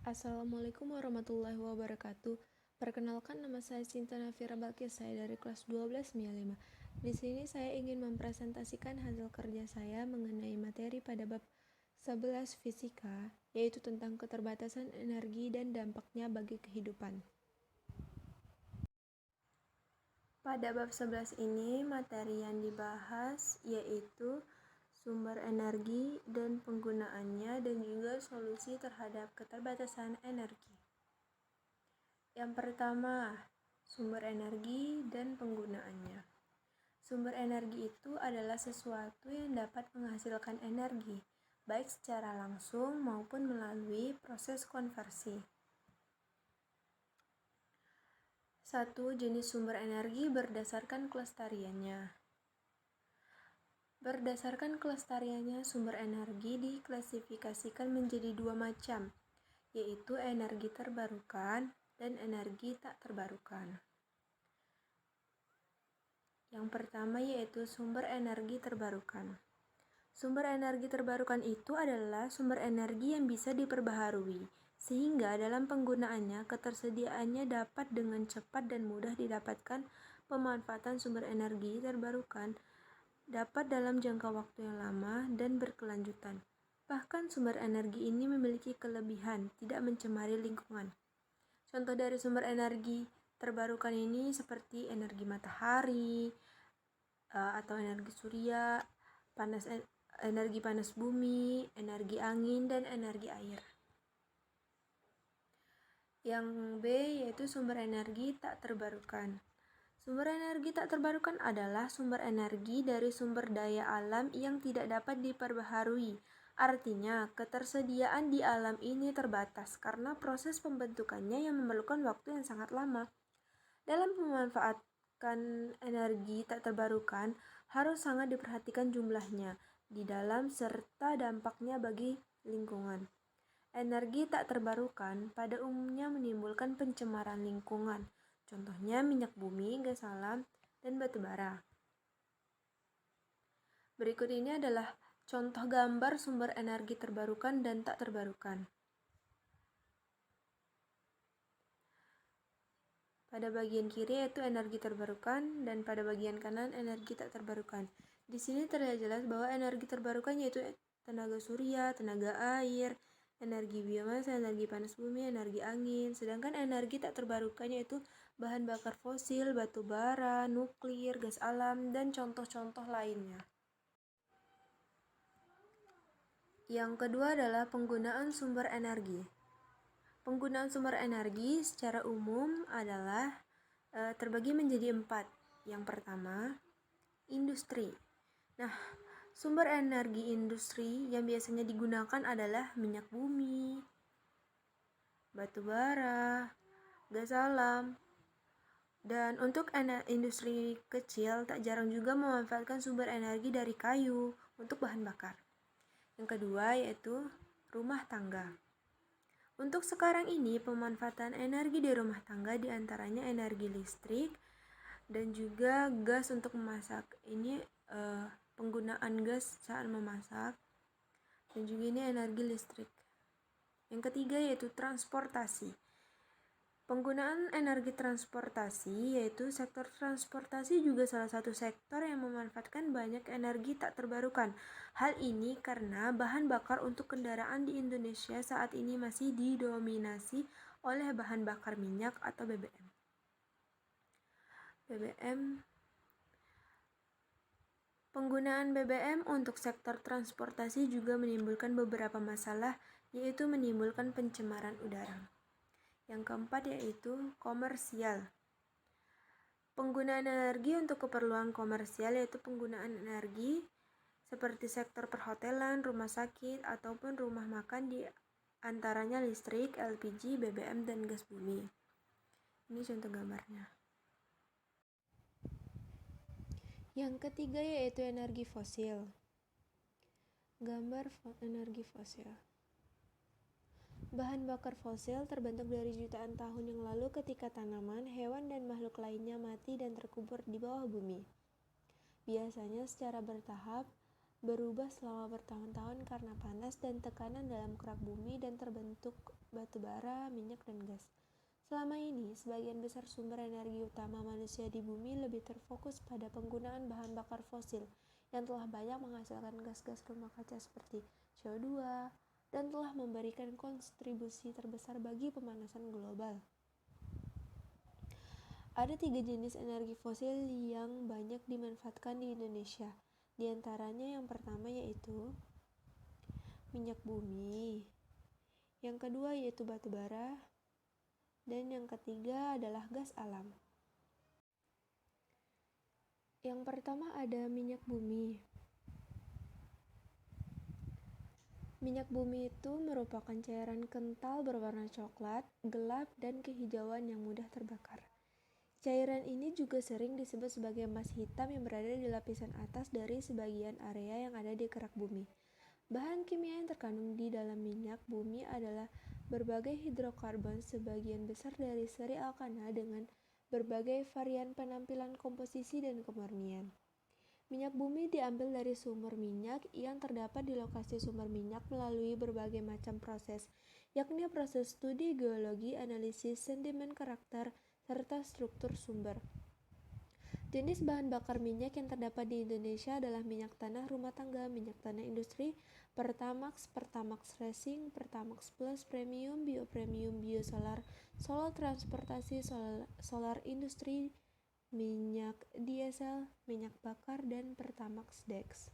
Assalamualaikum warahmatullahi wabarakatuh. Perkenalkan, nama saya Sinta Nafira Balkis, saya dari kelas 12 MIA 5. Di sini saya ingin mempresentasikan hasil kerja saya mengenai materi pada bab 11 fisika, yaitu tentang keterbatasan energi dan dampaknya bagi kehidupan. Pada bab 11 ini, materi yang dibahas yaitu sumber energi dan penggunaannya dan juga solusi terhadap keterbatasan energi. Yang pertama, sumber energi dan penggunaannya. Sumber energi itu adalah sesuatu yang dapat menghasilkan energi, baik secara langsung maupun melalui proses konversi. Satu, jenis sumber energi berdasarkan kelestariannya. Berdasarkan kelestariannya, sumber energi diklasifikasikan menjadi dua macam, yaitu energi terbarukan dan energi tak terbarukan. Yang pertama yaitu sumber energi terbarukan. Sumber energi terbarukan itu adalah sumber energi yang bisa diperbaharui, sehingga dalam penggunaannya ketersediaannya dapat dengan cepat dan mudah didapatkan. Pemanfaatan sumber energi terbarukan dapat dalam jangka waktu yang lama dan berkelanjutan. Bahkan sumber energi ini memiliki kelebihan tidak mencemari lingkungan. Contoh dari sumber energi terbarukan ini seperti energi matahari atau energi surya, energi panas bumi, energi angin, dan energi air. Yang B yaitu sumber energi tak terbarukan. Sumber energi tak terbarukan adalah sumber energi dari sumber daya alam yang tidak dapat diperbaharui. Artinya, ketersediaan di alam ini terbatas karena proses pembentukannya yang memerlukan waktu yang sangat lama. Dalam memanfaatkan energi tak terbarukan, harus sangat diperhatikan jumlahnya di dalam serta dampaknya bagi lingkungan. Energi tak terbarukan pada umumnya menimbulkan pencemaran lingkungan. Contohnya minyak bumi, gas alam, dan batu bara. Berikut ini adalah contoh gambar sumber energi terbarukan dan tak terbarukan. Pada bagian kiri yaitu energi terbarukan dan pada bagian kanan energi tak terbarukan. Di sini terlihat jelas bahwa energi terbarukan yaitu tenaga surya, tenaga air, energi biomasa, energi panas bumi, energi angin. Sedangkan energi tak terbarukan yaitu bahan bakar fosil, batu bara, nuklir, gas alam, dan contoh-contoh lainnya. Yang kedua adalah penggunaan sumber energi. Penggunaan sumber energi secara umum adalah terbagi menjadi 4. Yang pertama, industri. Nah, sumber energi industri yang biasanya digunakan adalah minyak bumi, batu bara, gas alam. Dan untuk industri kecil, tak jarang juga memanfaatkan sumber energi dari kayu untuk bahan bakar. Yang kedua yaitu rumah tangga. Untuk sekarang ini, pemanfaatan energi di rumah tangga diantaranya energi listrik dan juga gas untuk memasak. Ini penggunaan gas saat memasak dan juga ini energi listrik. Yang ketiga yaitu transportasi. Penggunaan energi transportasi yaitu sektor transportasi juga salah satu sektor yang memanfaatkan banyak energi tak terbarukan. Hal ini karena bahan bakar untuk kendaraan di Indonesia saat ini masih didominasi oleh bahan bakar minyak atau BBM. Penggunaan BBM untuk sektor transportasi juga menimbulkan beberapa masalah, yaitu menimbulkan pencemaran udara. Yang keempat yaitu komersial. Penggunaan energi untuk keperluan komersial yaitu penggunaan energi seperti sektor perhotelan, rumah sakit, ataupun rumah makan di antaranya listrik, LPG, BBM, dan gas bumi. Ini contoh gambarnya. Yang ketiga yaitu energi fosil. Gambar energi fosil. Bahan bakar fosil terbentuk dari jutaan tahun yang lalu ketika tanaman, hewan, dan makhluk lainnya mati dan terkubur di bawah bumi. Biasanya secara bertahap, berubah selama bertahun-tahun karena panas dan tekanan dalam kerak bumi dan terbentuk batu bara, minyak, dan gas. Selama ini, sebagian besar sumber energi utama manusia di bumi lebih terfokus pada penggunaan bahan bakar fosil yang telah banyak menghasilkan gas-gas rumah kaca seperti CO2 dan telah memberikan kontribusi terbesar bagi pemanasan global. Ada 3 jenis energi fosil yang banyak dimanfaatkan di Indonesia. Di antaranya yang pertama yaitu minyak bumi, yang kedua yaitu batu bara, dan yang ketiga adalah gas alam. Yang pertama ada minyak bumi. Minyak bumi itu merupakan cairan kental berwarna coklat, gelap, dan kehijauan yang mudah terbakar. Cairan ini juga sering disebut sebagai emas hitam yang berada di lapisan atas dari sebagian area yang ada di kerak bumi. Bahan kimia yang terkandung di dalam minyak bumi adalah berbagai hidrokarbon, sebagian besar dari seri alkana dengan berbagai varian penampilan komposisi dan kemurnian. Minyak bumi diambil dari sumber minyak yang terdapat di lokasi sumber minyak melalui berbagai macam proses, yakni proses studi geologi, analisis, sedimen karakter, serta struktur sumber. Jenis bahan bakar minyak yang terdapat di Indonesia adalah minyak tanah rumah tangga, minyak tanah industri, Pertamax, Pertamax Racing, Pertamax Plus, Premium, Biopremium, Biosolar, solar transportasi, solar industri, minyak diesel, minyak bakar, dan Pertamax Dex.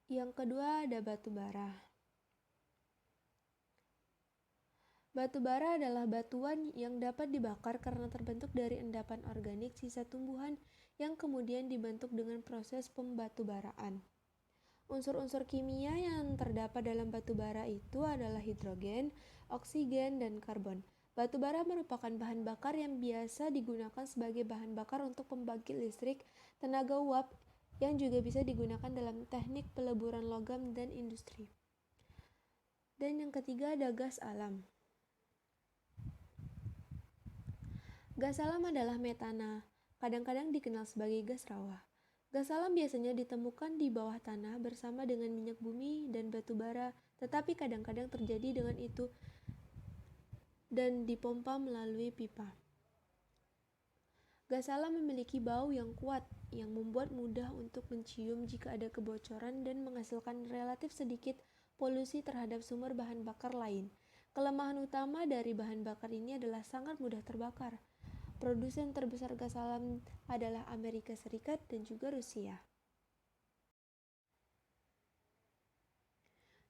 Yang kedua ada batu bara. Batu bara adalah batuan yang dapat dibakar karena terbentuk dari endapan organik sisa tumbuhan yang kemudian dibentuk dengan proses pembatubaraan. Unsur-unsur kimia yang terdapat dalam batu bara itu adalah hidrogen, oksigen, dan karbon. Batu bara merupakan bahan bakar yang biasa digunakan sebagai bahan bakar untuk pembangkit listrik tenaga uap yang juga bisa digunakan dalam teknik peleburan logam dan industri. Dan yang ketiga ada gas alam. Gas alam adalah metana, kadang-kadang dikenal sebagai gas rawa. Gas alam biasanya ditemukan di bawah tanah bersama dengan minyak bumi dan batu bara, tetapi kadang-kadang terjadi dengan itu dan dipompa melalui pipa. Gas alam memiliki bau yang kuat, yang membuat mudah untuk mencium jika ada kebocoran dan menghasilkan relatif sedikit polusi terhadap sumber bahan bakar lain. Kelemahan utama dari bahan bakar ini adalah sangat mudah terbakar. Produsen terbesar gas alam adalah Amerika Serikat dan juga Rusia.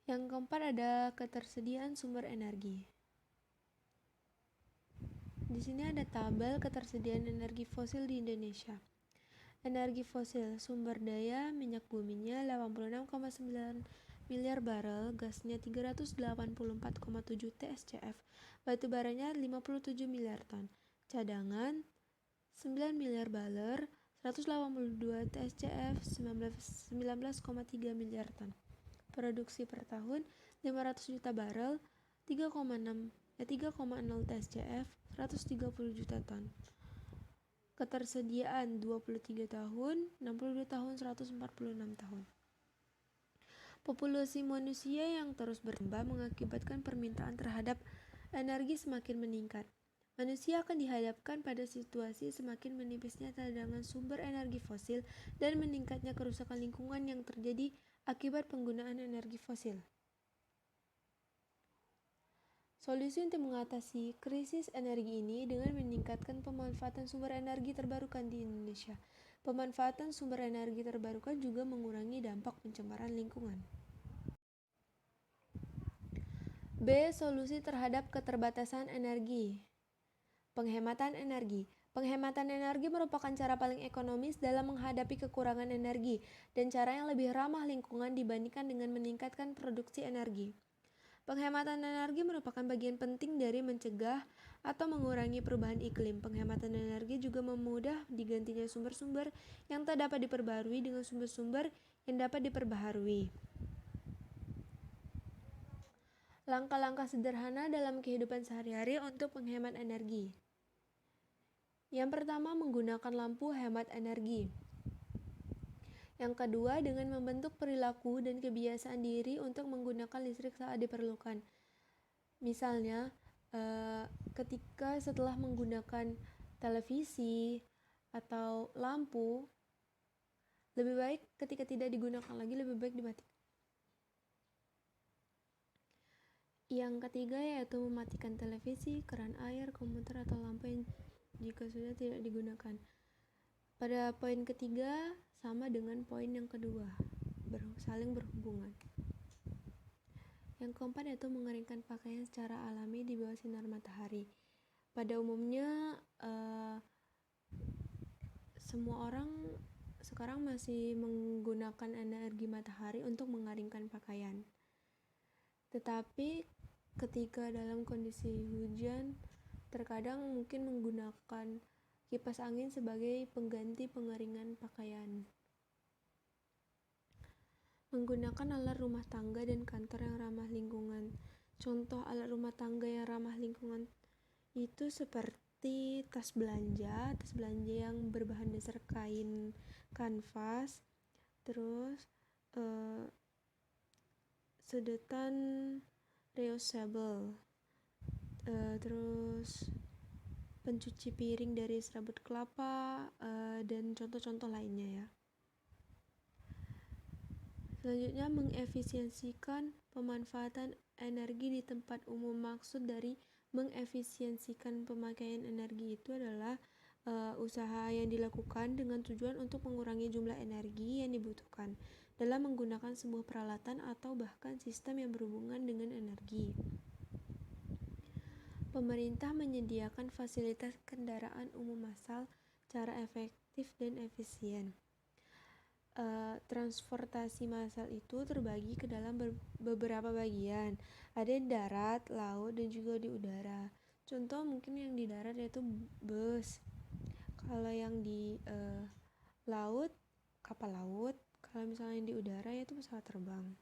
Yang keempat ada ketersediaan sumber energi. Di sini ada tabel ketersediaan energi fosil di Indonesia. Energi fosil, sumber daya minyak buminya 86,9 miliar barel, gasnya 384,7 TSCF, batu baranya 57 miliar ton. Cadangan 9 miliar baler, 182 TSCF, 19,3 miliar ton. Produksi per tahun 500 juta barel, 3,0 TSCF, 130 juta ton. Ketersediaan 23 tahun, 62 tahun, 146 tahun. Populasi manusia yang terus bertambah mengakibatkan permintaan terhadap energi semakin meningkat. Manusia akan dihadapkan pada situasi semakin menipisnya cadangan sumber energi fosil dan meningkatnya kerusakan lingkungan yang terjadi akibat penggunaan energi fosil. Solusi untuk mengatasi krisis energi ini dengan meningkatkan pemanfaatan sumber energi terbarukan di Indonesia. Pemanfaatan sumber energi terbarukan juga mengurangi dampak pencemaran lingkungan. B. Solusi terhadap keterbatasan energi. Penghematan energi. Penghematan energi merupakan cara paling ekonomis dalam menghadapi kekurangan energi dan cara yang lebih ramah lingkungan dibandingkan dengan meningkatkan produksi energi. Penghematan energi merupakan bagian penting dari mencegah atau mengurangi perubahan iklim. Penghematan energi juga memudah digantinya sumber-sumber yang tak dapat diperbarui dengan sumber-sumber yang dapat diperbaharui. Langkah-langkah sederhana dalam kehidupan sehari-hari untuk menghemat energi. Yang pertama, menggunakan lampu hemat energi. Yang kedua, dengan membentuk perilaku dan kebiasaan diri untuk menggunakan listrik saat diperlukan. Misalnya, ketika setelah menggunakan televisi atau lampu, lebih baik ketika tidak digunakan lagi, lebih baik dimatikan. Yang ketiga yaitu mematikan televisi, keran air, komputer, atau lampu yang jika sudah tidak digunakan. Pada poin ketiga sama dengan poin yang kedua, saling berhubungan. Yang keempat yaitu mengeringkan pakaian secara alami di bawah sinar matahari. Pada umumnya semua orang sekarang masih menggunakan energi matahari untuk mengeringkan pakaian. Tetapi ketika dalam kondisi hujan, terkadang mungkin menggunakan kipas angin sebagai pengganti pengeringan pakaian. Menggunakan alat rumah tangga dan kantor yang ramah lingkungan. Contoh alat rumah tangga yang ramah lingkungan itu seperti tas belanja yang berbahan dasar kain kanvas, terus sedotan reusable, terus pencuci piring dari serabut kelapa, dan contoh-contoh lainnya ya. Selanjutnya, mengefisiensikan pemanfaatan energi di tempat umum. Maksud dari mengefisiensikan pemakaian energi itu adalah usaha yang dilakukan dengan tujuan untuk mengurangi jumlah energi yang dibutuhkan dalam menggunakan sebuah peralatan atau bahkan sistem yang berhubungan dengan energi. Pemerintah menyediakan fasilitas kendaraan umum massal secara efektif dan efisien. Transportasi massal itu terbagi ke dalam beberapa bagian. Ada di darat, laut, dan juga di udara. Contoh mungkin yang di darat yaitu bus. Kalau yang di laut, kapal laut. Kalau misalnya yang di udara yaitu pesawat terbang.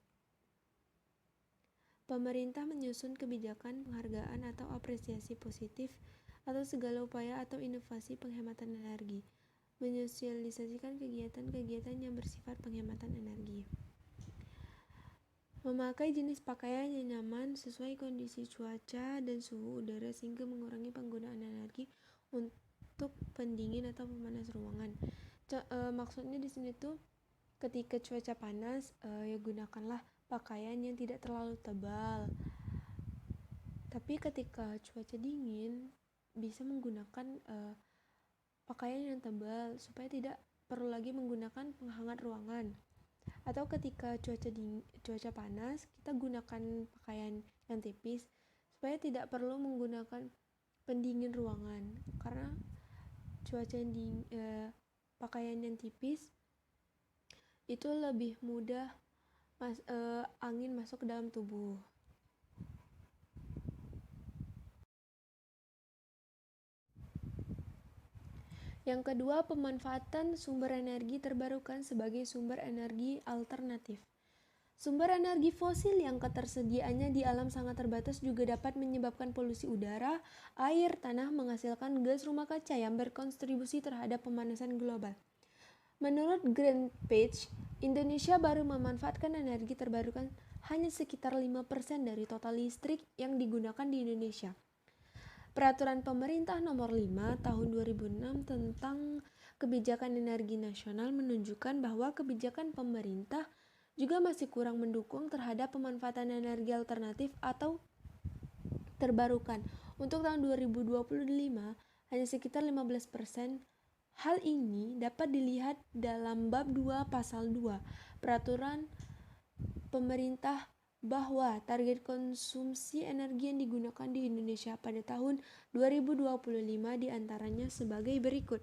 Pemerintah menyusun kebijakan penghargaan atau apresiasi positif atas segala upaya atau inovasi penghematan energi, menyosialisasikan kegiatan-kegiatan yang bersifat penghematan energi. Memakai jenis pakaian yang nyaman sesuai kondisi cuaca dan suhu udara sehingga mengurangi penggunaan energi untuk pendingin atau pemanas ruangan. Maksudnya di sini tuh ketika cuaca panas, ya gunakanlah pakaian yang tidak terlalu tebal. Tapi ketika cuaca dingin, bisa menggunakan pakaian yang tebal supaya tidak perlu lagi menggunakan penghangat ruangan. Atau ketika cuaca panas, kita gunakan pakaian yang tipis supaya tidak perlu menggunakan pendingin ruangan. Karena pakaian yang tipis itu lebih mudah angin masuk ke dalam tubuh. Yang kedua, pemanfaatan sumber energi terbarukan sebagai sumber energi alternatif. Sumber energi fosil yang ketersediaannya di alam sangat terbatas juga dapat menyebabkan polusi udara, air, tanah, menghasilkan gas rumah kaca yang berkontribusi terhadap pemanasan global. Menurut Grant Page, Indonesia baru memanfaatkan energi terbarukan hanya sekitar 5% dari total listrik yang digunakan di Indonesia. Peraturan Pemerintah Nomor 5 Tahun 2006 tentang Kebijakan Energi Nasional menunjukkan bahwa kebijakan pemerintah juga masih kurang mendukung terhadap pemanfaatan energi alternatif atau terbarukan. Untuk tahun 2025, hanya sekitar 15%. Hal ini dapat dilihat dalam bab 2 pasal 2 Peraturan Pemerintah bahwa target konsumsi energi yang digunakan di Indonesia pada tahun 2025 diantaranya sebagai berikut,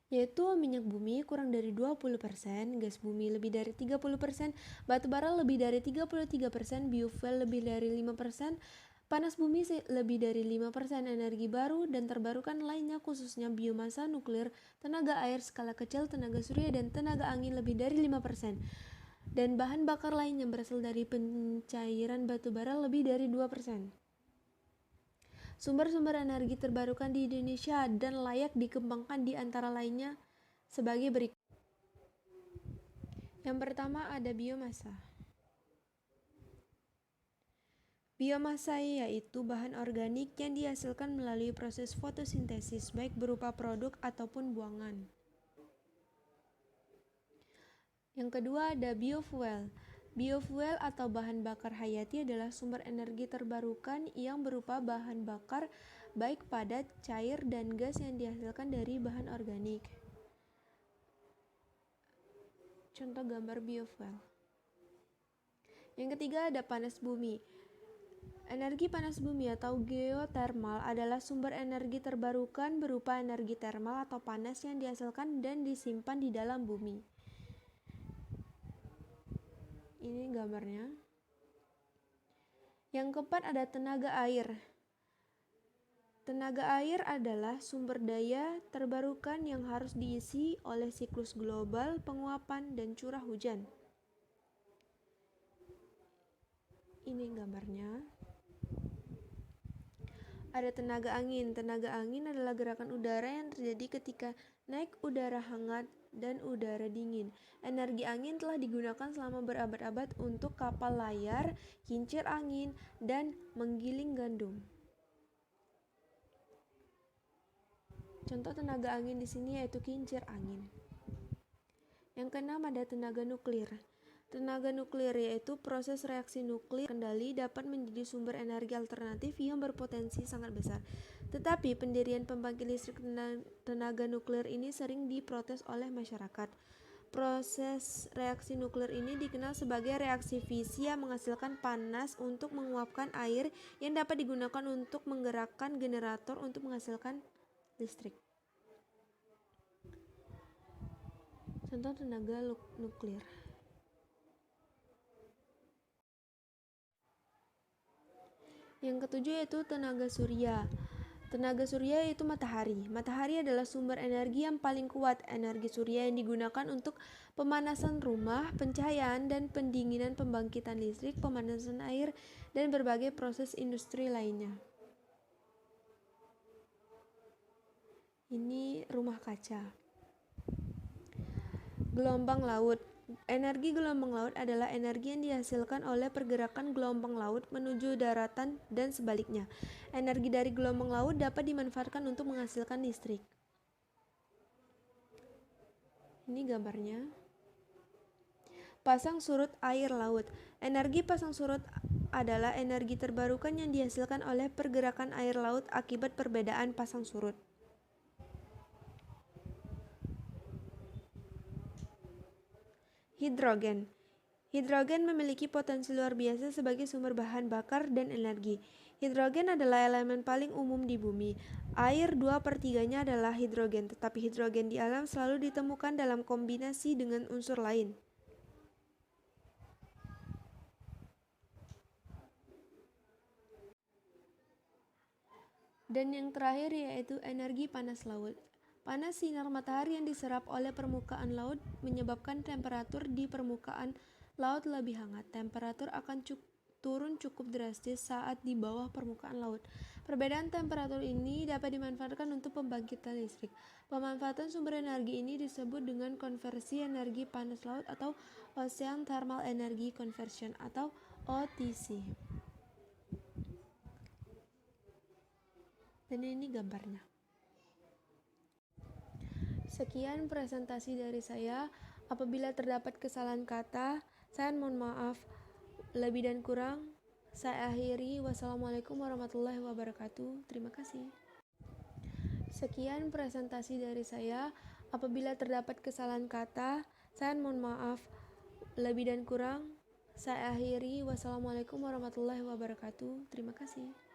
yaitu minyak bumi kurang dari 20%, gas bumi lebih dari 30%, batu bara lebih dari 33%, biofuel lebih dari 5%, panas bumi lebih dari 5%, energi baru dan terbarukan lainnya khususnya biomasa nuklir, tenaga air skala kecil, tenaga surya, dan tenaga angin lebih dari 5%. Dan bahan bakar lain yang berasal dari pencairan batu bara lebih dari 2%. Sumber-sumber energi terbarukan di Indonesia dan layak dikembangkan di antara lainnya sebagai berikut. Yang pertama ada biomasa. Biomasa yaitu bahan organik yang dihasilkan melalui proses fotosintesis, baik berupa produk ataupun buangan. Yang kedua ada biofuel. Biofuel atau bahan bakar hayati adalah sumber energi terbarukan yang berupa bahan bakar baik padat, cair, dan gas yang dihasilkan dari bahan organik. Contoh gambar biofuel. Yang ketiga ada panas bumi. Energi panas bumi atau geotermal adalah sumber energi terbarukan berupa energi termal atau panas yang dihasilkan dan disimpan di dalam bumi. Ini gambarnya. Yang keempat ada tenaga air. Tenaga air adalah sumber daya terbarukan yang harus diisi oleh siklus global, penguapan, dan curah hujan. Ini gambarnya. Ada tenaga angin. Tenaga angin adalah gerakan udara yang terjadi ketika naik udara hangat dan udara dingin. Energi angin telah digunakan selama berabad-abad untuk kapal layar, kincir angin, dan menggiling gandum. Contoh tenaga angin di sini yaitu kincir angin. Yang keenam ada tenaga nuklir. Tenaga nuklir yaitu proses reaksi nuklir kendali dapat menjadi sumber energi alternatif yang berpotensi sangat besar. Tetapi pendirian pembangkit listrik tenaga nuklir ini sering diprotes oleh masyarakat. Proses reaksi nuklir ini dikenal sebagai reaksi fisi yang menghasilkan panas untuk menguapkan air yang dapat digunakan untuk menggerakkan generator untuk menghasilkan listrik. Contoh tenaga nuklir. Yang ketujuh yaitu tenaga surya. Tenaga surya yaitu matahari. Matahari adalah sumber energi yang paling kuat. Energi surya yang digunakan untuk pemanasan rumah, pencahayaan dan pendinginan, pembangkitan listrik, pemanasan air, dan berbagai proses industri lainnya. Ini rumah kaca. Gelombang laut. Energi gelombang laut adalah energi yang dihasilkan oleh pergerakan gelombang laut menuju daratan dan sebaliknya. Energi dari gelombang laut dapat dimanfaatkan untuk menghasilkan listrik. Ini gambarnya. Pasang surut air laut. Energi pasang surut adalah energi terbarukan yang dihasilkan oleh pergerakan air laut akibat perbedaan pasang surut. Hidrogen. Hidrogen memiliki potensi luar biasa sebagai sumber bahan bakar dan energi. Hidrogen adalah elemen paling umum di bumi. Air 2/3-nya adalah hidrogen, tetapi hidrogen di alam selalu ditemukan dalam kombinasi dengan unsur lain. Dan yang terakhir yaitu energi panas laut. Panas sinar matahari yang diserap oleh permukaan laut menyebabkan temperatur di permukaan laut lebih hangat. Temperatur akan turun cukup drastis saat di bawah permukaan laut. Perbedaan temperatur ini dapat dimanfaatkan untuk pembangkitan listrik. Pemanfaatan sumber energi ini disebut dengan konversi energi panas laut atau Ocean Thermal Energy Conversion atau OTC. Dan ini gambarnya. Sekian presentasi dari saya. Apabila terdapat kesalahan kata, saya mohon maaf. Lebih dan kurang, saya akhiri. Wassalamualaikum warahmatullahi wabarakatuh. Terima kasih. Sekian presentasi dari saya. Apabila terdapat kesalahan kata, saya mohon maaf. Lebih dan kurang, saya akhiri. Wassalamualaikum warahmatullahi wabarakatuh. Terima kasih.